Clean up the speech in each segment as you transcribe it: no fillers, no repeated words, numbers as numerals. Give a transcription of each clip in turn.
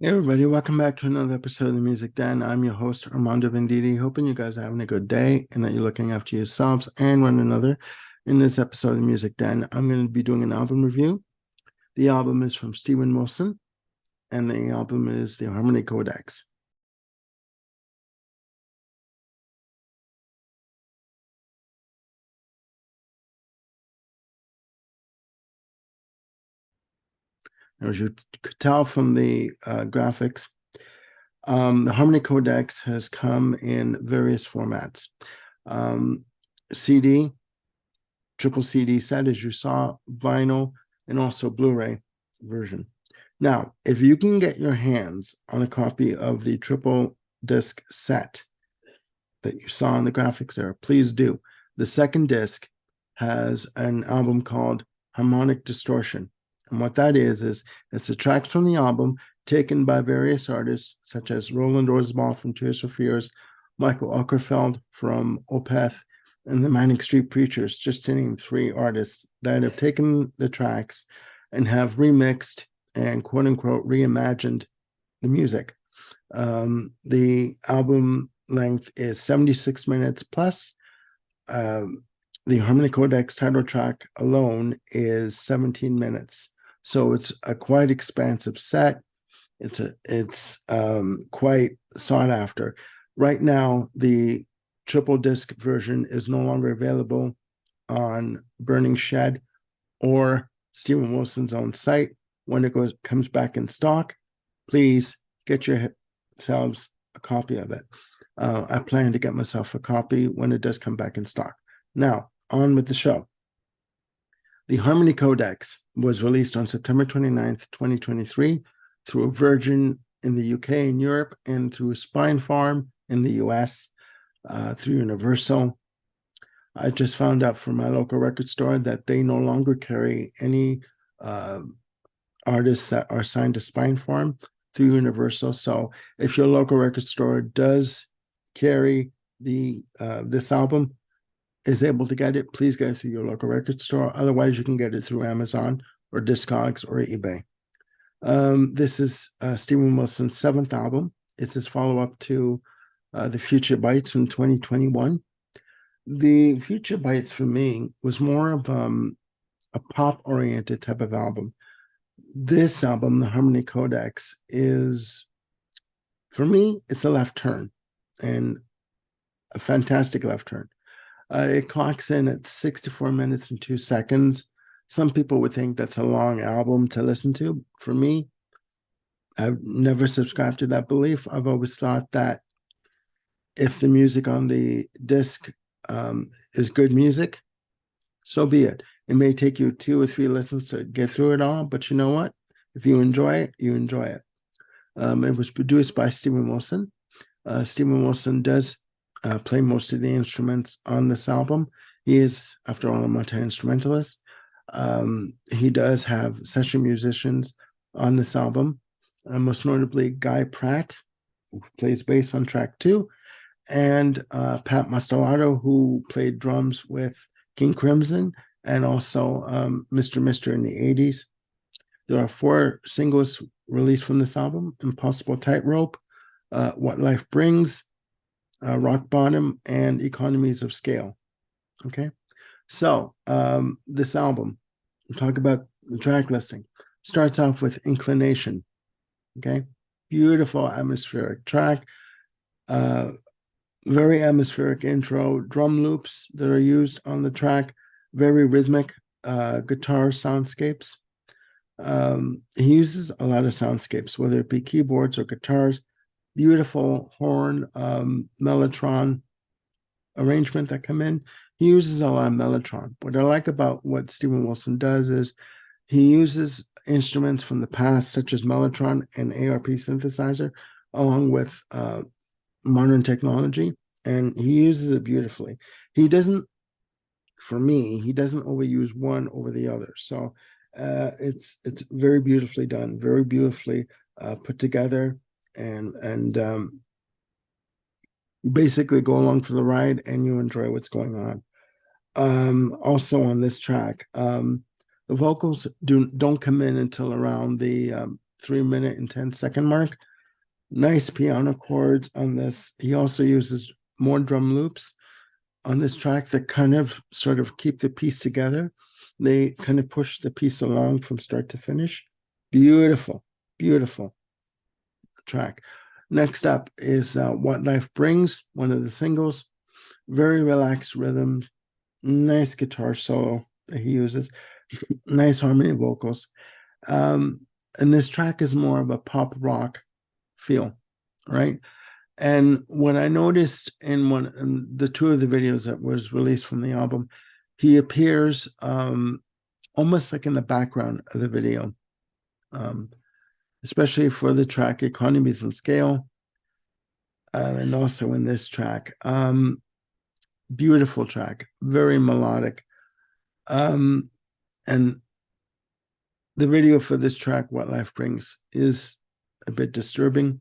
Hey everybody, welcome back to another episode of the Music Den. I'm your host, Armando Venditti, hoping you guys are having a good day and that you're looking after yourselves and one another. In this episode of the Music Den, I'm going to be doing an album review. The album is from Steven Wilson, and the album is the Harmony Codex. As you could tell from the graphics, the Harmony Codex has come in various formats. CD, triple CD set, as you saw, vinyl, and also Blu-ray version. Now, if you can get your hands on a copy of the triple disc set that you saw in the graphics there, please do. The second disc has an album called Harmonic Distortion. And what that is it's the tracks from the album taken by various artists, such as Roland Orzabal from Tears for Fears, Michael Ockerfeld from Opeth, and the Manic Street Preachers, just to name three artists that have taken the tracks and have remixed and quote unquote reimagined the music. The album length is 76 minutes plus. The Harmony Codex title track alone is 17 minutes. So it's a quite expansive set. It's quite sought after. Right now, the triple disc version is no longer available on Burning Shed or Steven Wilson's own site. When it comes back in stock, please get yourselves a copy of it. I plan to get myself a copy when it does come back in stock. Now, on with the show. The Harmony Codex was released on September 29th, 2023 through Virgin in the UK and Europe, and through Spinefarm in the US, through Universal. I just found out from my local record store that they no longer carry any artists that are signed to Spinefarm through Universal. So if your local record store does carry this album, is able to get it, please get it through your local record store. Otherwise, you can get it through Amazon or Discogs or eBay. This is Steven Wilson's seventh album. It's his follow-up to The Future Bites from 2021. The Future Bites for me was more of a pop-oriented type of album. This album, The Harmony Codex, is, for me, it's a left turn, and a fantastic left turn. It clocks in at 64 minutes and 2 seconds. Some people would think that's a long album to listen to. For me, I've never subscribed to that belief. I've always thought that if the music on the disc is good music, so be it. It may take you 2 or 3 listens to get through it all, but you know what? If you enjoy it, you enjoy it. It was produced by Steven Wilson. Steven Wilson does play most of the instruments on this album. He is, after all, a multi-instrumentalist. He does have session musicians on this album, most notably Guy Pratt, who plays bass on track 2, and Pat Mastelotto, who played drums with King Crimson and also Mr. Mister in the 80s. There are 4 singles released from this album: Impossible Tightrope, What Life Brings, Rock Bottom, and Economies of Scale. Okay, so this album, we'll talk about the track listing. Starts off with Inclination. Okay, beautiful atmospheric track. Very atmospheric intro, drum loops that are used on the track, very rhythmic guitar soundscapes. He uses a lot of soundscapes, whether it be keyboards or guitars. Beautiful horn, mellotron arrangement that come in. He uses a lot of mellotron. What I like about what Steven Wilson does is he uses instruments from the past, such as mellotron and ARP synthesizer, along with modern technology, and he uses it beautifully. He doesn't, for me, he doesn't overuse one over the other. So it's very beautifully done, very beautifully put together, and you basically go along for the ride and you enjoy what's going on. Also on this track, the vocals don't come in until around the 3 minute and 10-second mark. Nice piano chords on this. He also uses more drum loops on this track that kind of sort of keep the piece together. They kind of push the piece along from start to finish. Beautiful, beautiful track. Next up is What Life Brings, one of the singles. Very relaxed rhythm, nice guitar solo that he uses, nice harmony vocals. And this track is more of a pop rock feel, right? And what I noticed in the two of the videos that was released from the album, he appears almost like in the background of the video, especially for the track Economies and Scale, and also in this track. Beautiful track, very melodic. And the video for this track, What Life Brings, is a bit disturbing,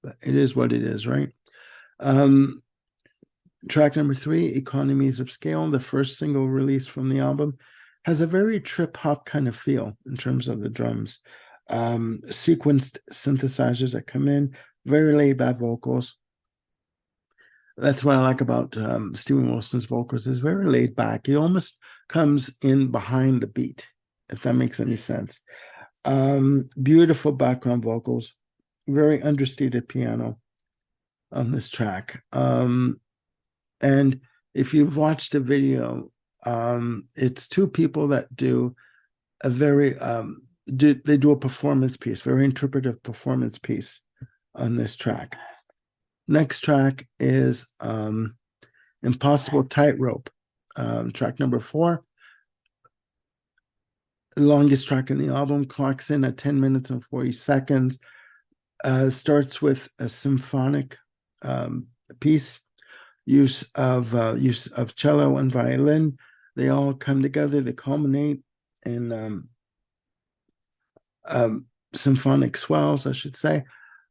but it is what it is, right? Track number 3, Economies of Scale, the first single released from the album, has a very trip hop kind of feel in terms of the drums. Sequenced synthesizers that come in, very laid back vocals. That's what I like about Steven Wilson's vocals. It's very laid back. He almost comes in behind the beat, if that makes any sense. Beautiful background vocals, very understated piano on this track. And if you've watched the video, it's two people that do a very they do a performance piece, very interpretive performance piece on this track. Next track is Impossible Tightrope, track number 4. The longest track in the album, clocks in at 10 minutes and 40 seconds. Starts with a symphonic piece, use of cello and violin. They all come together, they culminate in symphonic swells, I should say.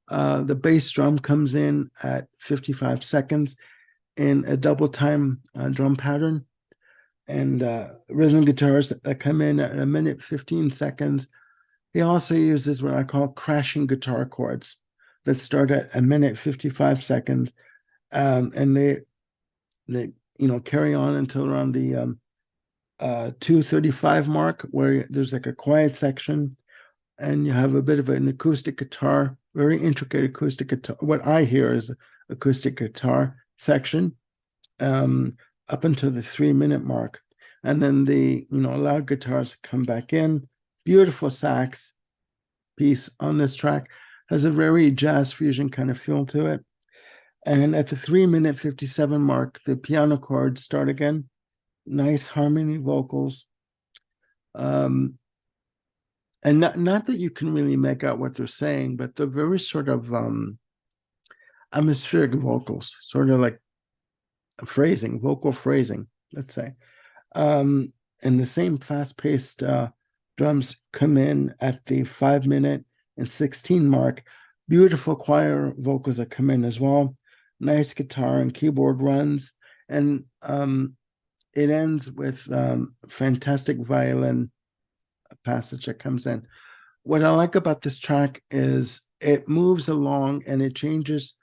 The bass drum comes in at 55 seconds in a double time drum pattern, and rhythm guitars that come in at 1 minute 15 seconds. He also uses what I call crashing guitar chords that start at 1 minute 55 seconds, and they carry on until around the 2:35 mark, where there's like a quiet section, and you have a bit of an acoustic guitar, very intricate acoustic guitar. What I hear is acoustic guitar section up until the 3-minute mark. And then the loud guitars come back in. Beautiful sax piece on this track. Has a very jazz fusion kind of feel to it. And at the 3-minute 57 mark, the piano chords start again. Nice harmony vocals. And not that you can really make out what they're saying, but they're very sort of atmospheric vocals, sort of like phrasing, vocal phrasing, let's say. And the same fast-paced drums come in at the 5-minute and 16 mark. Beautiful choir vocals that come in as well. Nice guitar and keyboard runs. And it ends with fantastic violin passage that comes in. What I like about this track is it moves along and it changes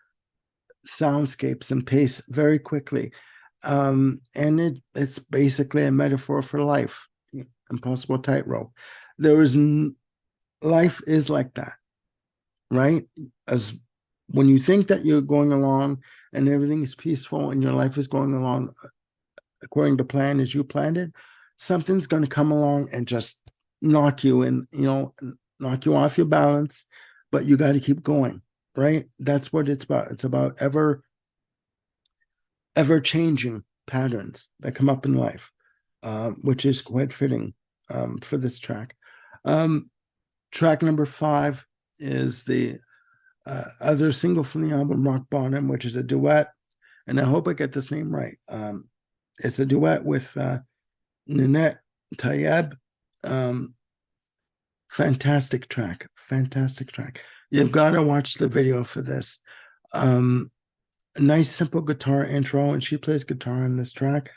soundscapes and pace very quickly. And it's basically a metaphor for life. Impossible Tightrope. Life is like that, right? As when you think that you're going along and everything is peaceful and your life is going along according to plan as you planned it, something's going to come along and just knock you knock you off your balance, but you got to keep going, right? That's what it's about. It's about ever changing patterns that come up in life, which is quite fitting for this track. Track number 5 is the other single from the album, Rock Bottom, which is a duet, and I hope I get this name right. It's a duet with Nanette Tayeb. Fantastic track. You've got to watch the video for this. Nice simple guitar intro, and she plays guitar on this track.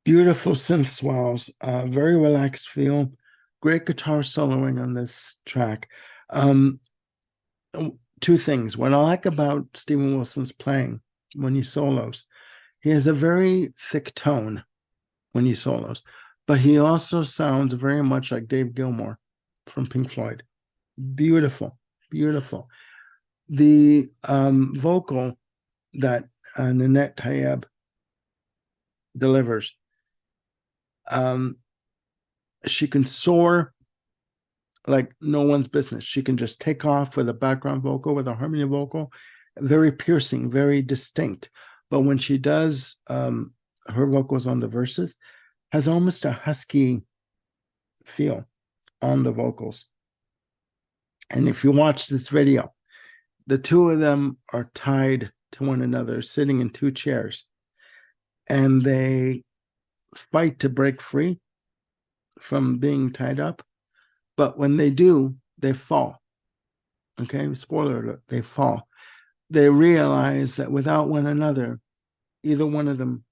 Beautiful synth swells, very relaxed feel. Great guitar soloing on this track. Um, Two things. What I like about Steven Wilson's playing when he solos, he has a very thick tone when he solos, but he also sounds very much like Dave Gilmour from Pink Floyd. Beautiful, beautiful. The vocal that Nanette Tayeb delivers, um, she can soar like no one's business. She can just take off with a background vocal, with a harmony vocal, very piercing, very distinct. But when she does her vocals on the verses, has almost a husky feel on the vocals. And if you watch this video, the two of them are tied to one another, sitting in two chairs, and they fight to break free from being tied up. But when they do, they fall. Okay, spoiler alert, they fall. They realize that without one another, neither one of them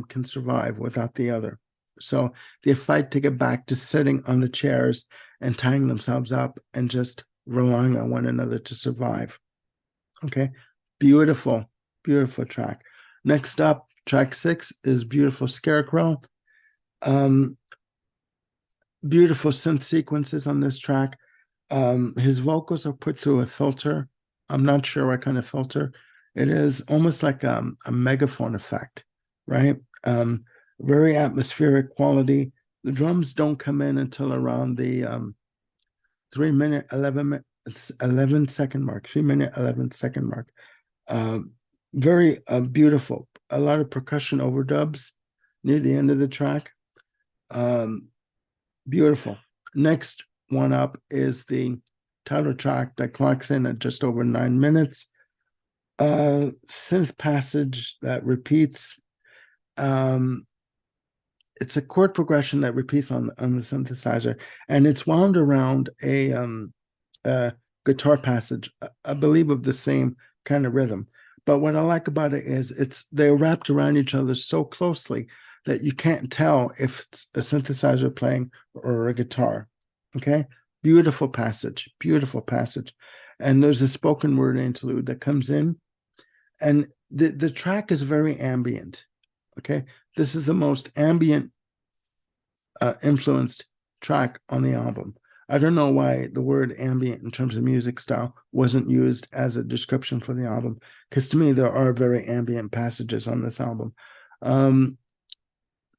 can survive without the other. So they fight to get back to sitting on the chairs and tying themselves up and just relying on one another to survive. Okay, beautiful, beautiful track. Next up, track 6 is Beautiful Scarecrow. Beautiful synth sequences on this track. His vocals are put through a filter. I'm not sure what kind of filter. It is almost like a megaphone effect, right? Very atmospheric quality. The drums don't come in until around the 3-minute, 11-second mark, 3-minute, 11-second mark. Very beautiful. A lot of percussion overdubs near the end of the track. Beautiful. Next one up is the title track that clocks in at just over 9 minutes. Synth passage that repeats. It's a chord progression that repeats on the synthesizer, and it's wound around a guitar passage, I believe of the same kind of rhythm. But what I like about it is they're wrapped around each other so closely that you can't tell if it's a synthesizer playing or a guitar. Okay, beautiful passage, beautiful passage. And there's a spoken word interlude that comes in, and the track is very ambient. Okay, this is the most ambient influenced track on the album. I don't know why the word ambient in terms of music style wasn't used as a description for the album, because to me there are very ambient passages on this album.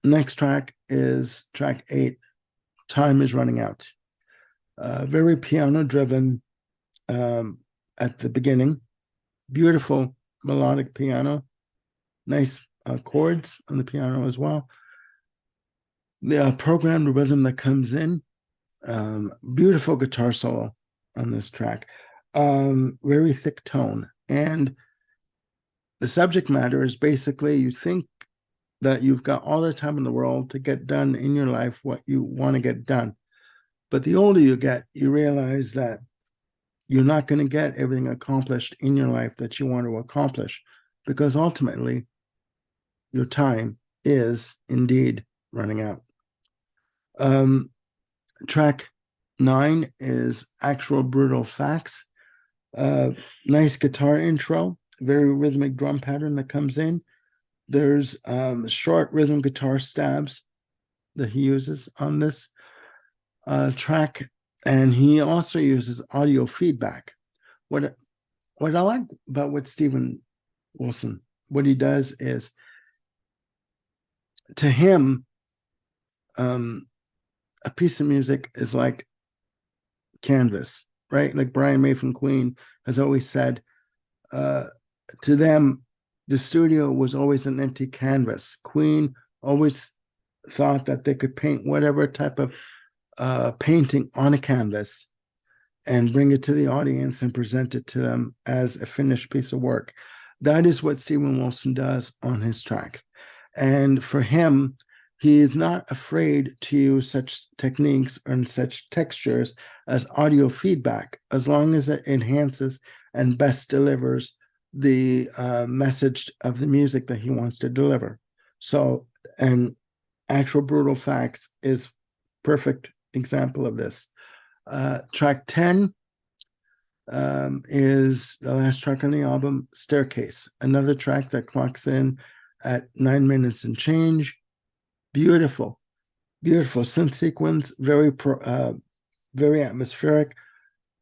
Next track is track 8, Time Is Running Out. Very piano driven at the beginning. Beautiful melodic piano. Nice chords on the piano as well. The programmed rhythm that comes in. Beautiful guitar solo on this track. Very thick tone. And the subject matter is basically, you think that you've got all the time in the world to get done in your life what you want to get done. But the older you get, you realize that you're not going to get everything accomplished in your life that you want to accomplish, because ultimately your time is indeed running out. Track 9 is Actual Brutal Facts. Nice guitar intro, very rhythmic drum pattern that comes in. There's short rhythm guitar stabs that he uses on this track, and he also uses audio feedback. What I like about what Steven Wilson, what he does is, to him, a piece of music is like canvas, right? Like Brian May from Queen has always said, to them, the studio was always an empty canvas. Queen always thought that they could paint whatever type of painting on a canvas and bring it to the audience and present it to them as a finished piece of work. That is what Steven Wilson does on his tracks. And for him, he is not afraid to use such techniques and such textures as audio feedback, as long as it enhances and best delivers the message of the music that he wants to deliver. So, and Actual Brutal Facts is perfect example of this. Track 10 is the last track on the album, Staircase, another track that clocks in at 9 minutes and change. Beautiful, beautiful synth sequence, very atmospheric,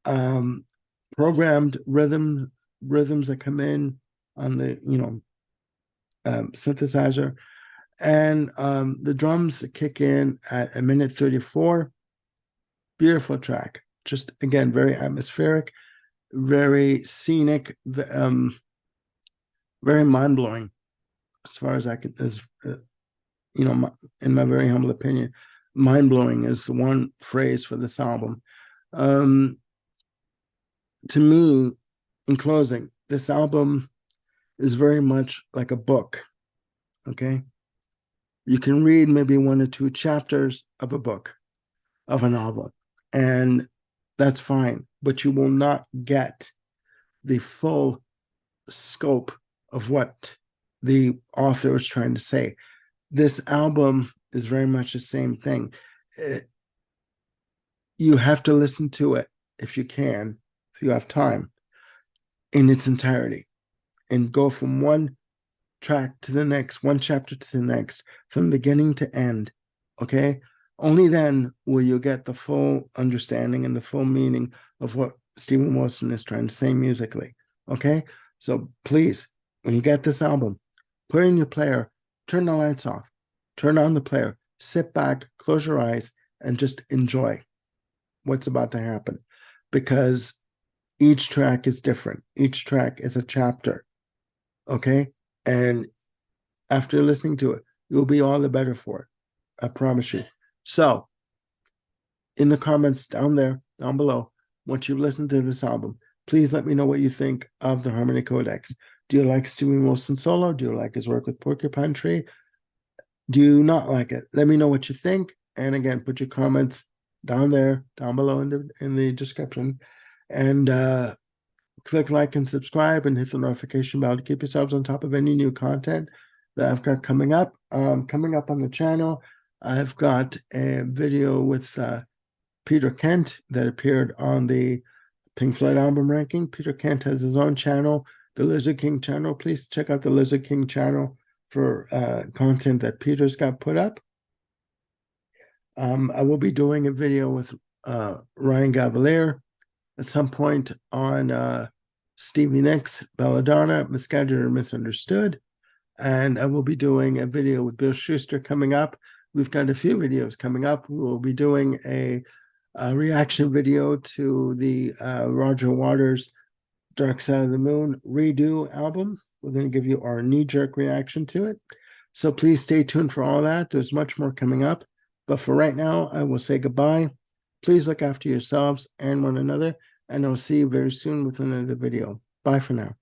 programmed rhythms that come in on the synthesizer, and the drums kick in at 1:34. Beautiful track, just again very atmospheric, very scenic, very mind-blowing as far as I can, in my very humble opinion. Mind-blowing is the one phrase for this album. To me, in closing, this album is very much like a book, okay? You can read maybe 1 or 2 chapters of a book, of a novel, and that's fine, but you will not get the full scope of what the author is trying to say. This album is very much the same thing. You have to listen to it if you can, if you have time, in its entirety, and go from one track to the next, one chapter to the next, from beginning to end, okay? Only then will you get the full understanding and the full meaning of what Steven Wilson is trying to say musically, okay? So please, when you get this album, put it in your player, turn the lights off, turn on the player, sit back, close your eyes, and just enjoy what's about to happen, because each track is different. Each track is a chapter, okay? And after listening to it, you'll be all the better for it. I promise you. So, in the comments down below, once you've listened to this album, please let me know what you think of the Harmony Codex. Do you like Steven Wilson solo? Do you like his work with Porcupine Tree? Do you not like it? Let me know what you think. And again, put your comments down below in the description. And click like and subscribe and hit the notification bell to keep yourselves on top of any new content that I've got coming up. Coming up on the channel, I've got a video with Peter Kent that appeared on the Pink Floyd album ranking. Peter Kent has his own channel, the Lizard King channel. Please check out the Lizard King channel for content that Peter's got put up. I will be doing a video with Ryan Gavalier at some point on Stevie Nicks, Belladonna, Misguided or Misunderstood. And I will be doing a video with Bill Schuster coming up. We've got a few videos coming up. We will be doing a reaction video to the Roger Waters Dark Side of the Moon redo album. We're going to give you our knee-jerk reaction to it. So please stay tuned for all that. There's much more coming up. But for right now, I will say goodbye. Please look after yourselves and one another, and I'll see you very soon with another video. Bye for now.